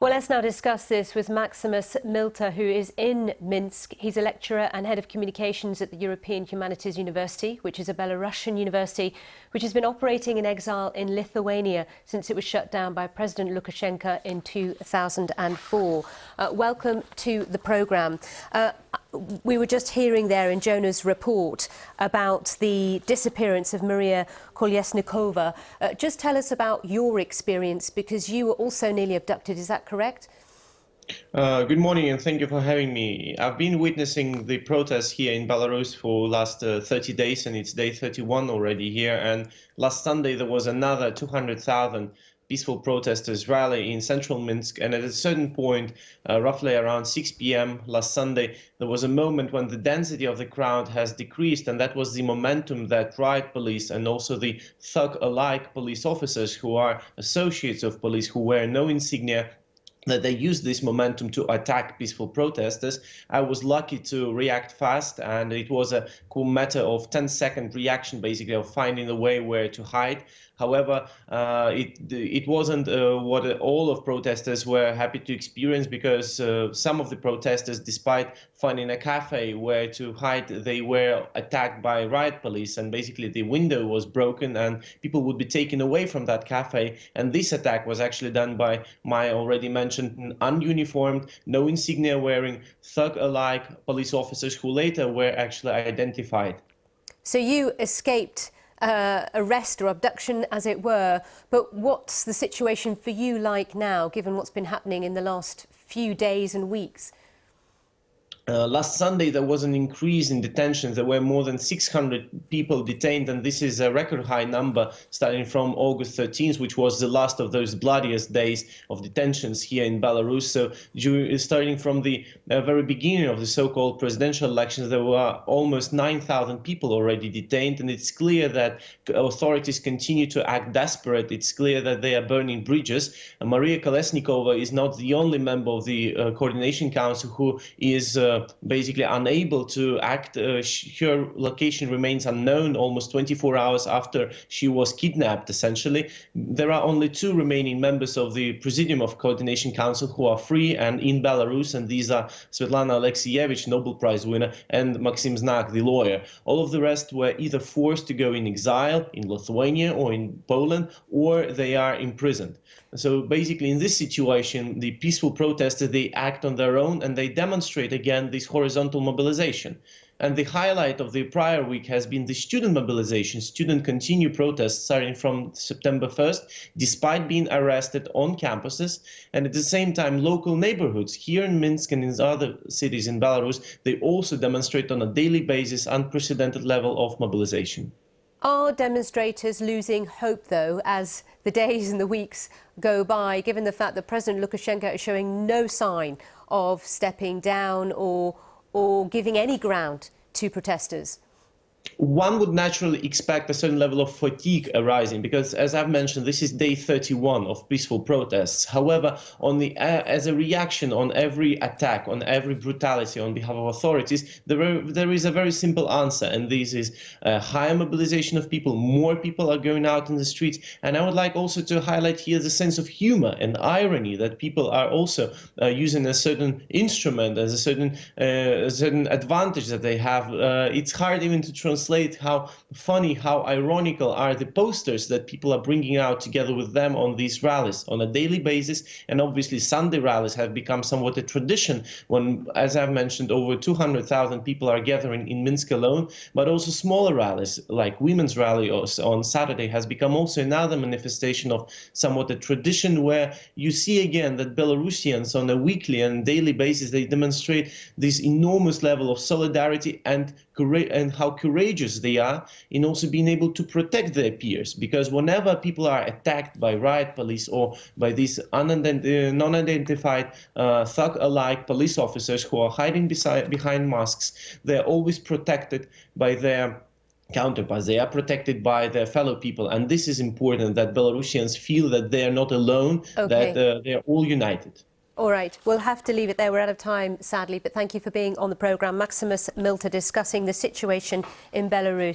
Well, let's now discuss this with Maksimas Milta, who is in Minsk. He's a lecturer and head of communications at the European Humanities University, which is a Belarusian university which has been operating in exile in Lithuania since it was shut down by President Lukashenko in 2004. Welcome to the programme. We were just hearing there in Jonah's report about the disappearance of Maryia Kalesnikava. Just tell us about your experience, because you were also nearly abducted, is that correct? Good morning and thank you for having me. I've been witnessing the protests here in Belarus for the last 30 days, and it's day 31 already here. And last Sunday there was another 200,000 peaceful protesters rally in central Minsk, and at a certain point, roughly around 6 p.m. last Sunday, there was a moment when the density of the crowd has decreased, and that was the momentum that riot police and also the thug-alike police officers who are associates of police who wear no insignia, that they used this momentum to attack peaceful protesters. I was lucky to react fast, and it was a cool matter of 10-second reaction, basically, of finding a way where to hide. However, it wasn't what all of protesters were happy to experience, because some of the protesters, despite finding a cafe where to hide, they were attacked by riot police, and basically the window was broken and people would be taken away from that cafe. And this attack was actually done by my already mentioned ununiformed, no insignia wearing, thug-alike police officers who later were actually identified. So you escaped arrest or abduction, as it were, but what's the situation for you like now, given what's been happening in the last few days and weeks? Last Sunday, there was an increase in detentions. There were more than 600 people detained, and this is a record high number starting from August 13th, which was the last of those bloodiest days of detentions here in Belarus. So starting from the very beginning of the so-called presidential elections, there were almost 9,000 people already detained, and it's clear that authorities continue to act desperate. It's clear that they are burning bridges. Maryia Kalesnikava is not the only member of the Coordination Council who is basically unable to act. Her location remains unknown almost 24 hours after she was kidnapped, essentially. There are only two remaining members of the Presidium of Coordination Council who are free and in Belarus, and these are Svetlana Alexievich, Nobel Prize winner, and Maksim Znak, the lawyer. All of the rest were either forced to go in exile in Lithuania or in Poland, or they are imprisoned. So basically, in this situation, the peaceful protesters, they act on their own, and they demonstrate again this horizontal mobilization. And the highlight of the prior week has been the student mobilization. Students continue protests starting from September 1st, despite being arrested on campuses. And at the same time, local neighborhoods here in Minsk and in other cities in Belarus, they also demonstrate on a daily basis unprecedented level of mobilization. Are demonstrators losing hope, though, as the days and the weeks go by, given the fact that President Lukashenko is showing no sign of stepping down or giving any ground to protesters? One would naturally expect a certain level of fatigue arising, because, as I've mentioned, this is day 31 of peaceful protests. However, as a reaction on every attack, on every brutality on behalf of authorities, there is a very simple answer, and this is a higher mobilization of people. More people are going out in the streets, and I would like also to highlight here the sense of humor and irony that people are also using a certain instrument as a certain advantage that they have. It's hard even to translate how funny, how ironical are the posters that people are bringing out together with them on these rallies on a daily basis. And obviously Sunday rallies have become somewhat a tradition when, as I've mentioned, over 200,000 people are gathering in Minsk alone. But also smaller rallies like Women's Rally on Saturday has become also another manifestation of somewhat a tradition, where you see again that Belarusians on a weekly and daily basis, they demonstrate this enormous level of solidarity and how courageous they are in also being able to protect their peers. Because whenever people are attacked by riot police or by these non-identified thug-alike police officers who are hiding behind masks, they're always protected by their counterparts. They are protected by their fellow people, and this is important, that Belarusians feel that they are not alone, that they're all united. All right, we'll have to leave it there. We're out of time, sadly, but thank you for being on the programme. Maksimas Milta discussing the situation in Belarus.